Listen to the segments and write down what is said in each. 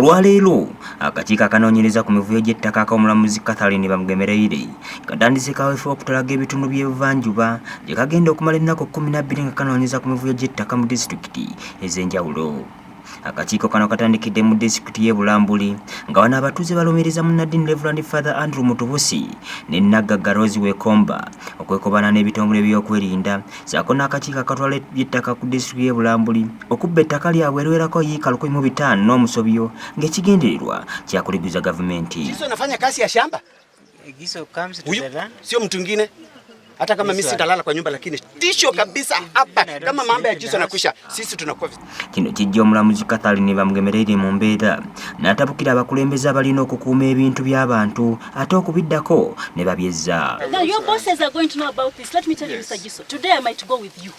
Olwaleero akakiiko akanoonyereza ku mivuyo gy'ettaka ak'omulamuzi Catherine Bamugemereire katandise kaweefube okutalaga ebitundu by'ebuvanjuba gye kagenda okumala ennaku 12 nga kanoonyeza ku mivuyo gy'ettaka mu disitulikiti ez'enjawulo. Akakiiko kano katandikidde mu disitulikiti y'e Bulambuli nga wano abatuuze balumiriza Munnaddiini Reverend Father Andrew Mutubusi ne Nnaggagga Rose Wekomba okwekobana n'ebitongole by'okwerinda ssaako n'akakiiko akatwala eby'ettaka ku disitulikiti y'e Bulambuli okubba ettaka lyabwe eriwerako yiika 1500 n'omusobyo ng'ekigendererwa kyakuliguza gavumenti. Giso nafanya kazi ya shamba. Giso comes to the land. Sio mtu mwingine. Hata kama mimi sitalala kwa nyumba lakini tisho kabisa hapa kama mambo ya Giso nakwisha sisi tunakuwa. Kino kijja omulamuzi Catherine Bamugemereire mu mbeera n'atabukira abakulembeze abalina okukuuma ebintu by'abantu ate okubiddako ne babyezza. Now your bosses are going to know about this. Let me tell you, Mr. Giso, today I might go with you.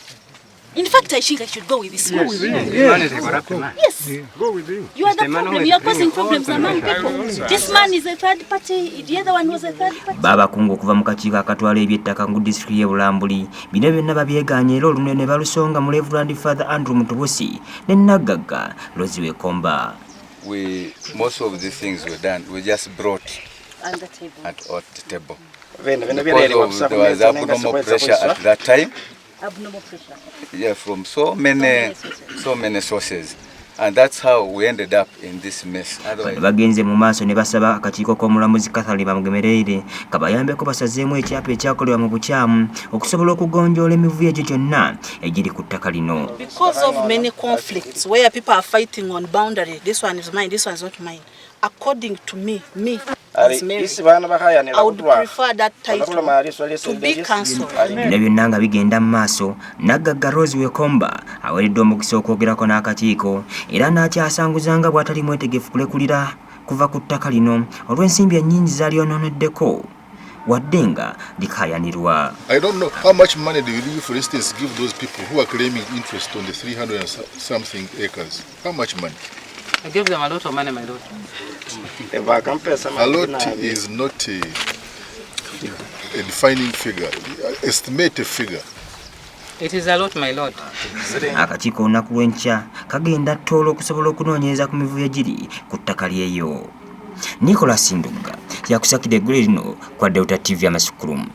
In fact, I think I should go with this man. Yes. Go with him. You are the problem. You are causing problems among people. This man is a third party. The other one was a third party. Baba kungu okuva mu kakiiko akatwala eby'ettaka mu disitulikiti y'e Bulambuli bino byonna babyegaanye era olunene ne balusonga mu Reverend Father Andrew Mutubusi ne Nnaggagga Rose Wekomba. Most of the things were done. We just brought On the table. at the table. Because there was abnormal pressure at that time. Abnormal pressure. Yeah, from so many sources. And that's how we ended up in this mess. Bagenze mu maaso ne basaba akakiiko k'omulamuzi Catherine Bamugemereire kabayambeko basazeemu ekyapa ekyakolebwa mu bukyamu okusobola okugonjoola emivuyo egyo gyonna egiri ku ttaka lino. Because of many conflicts where people are fighting on boundary, this one is mine, this one is not mine. According to me, as Mary, I would prefer that title to be cancelled. Ne byonna nga bigenda mu maaso, Nnaggagga Rose Wekomba aweereddwa omukisa okwogerako n'akakiiko era n'akyasanguza nga bw'atali mwetegefu kulekulira kuva ku ttaka lino olw'ensimbi ennyingi zaalyononeddeko wadde nga likaayanirwa. I don't know how much money do you, for instance, give those people who are claiming interest on the 300 and something acres? How much money? I give them a lot of money, my lord. A lot is not a defining figure. Estimate a figure. It is a lot, my lord. Akakiiko olunaku lw'enkya kagenda ttoola okusobola okunoonyereza ku mivuyo egiri ku ttaka lyeyo. Nicholas Ndugga yakusakidde eggulu lino kwa Delta TV Amasukulumu.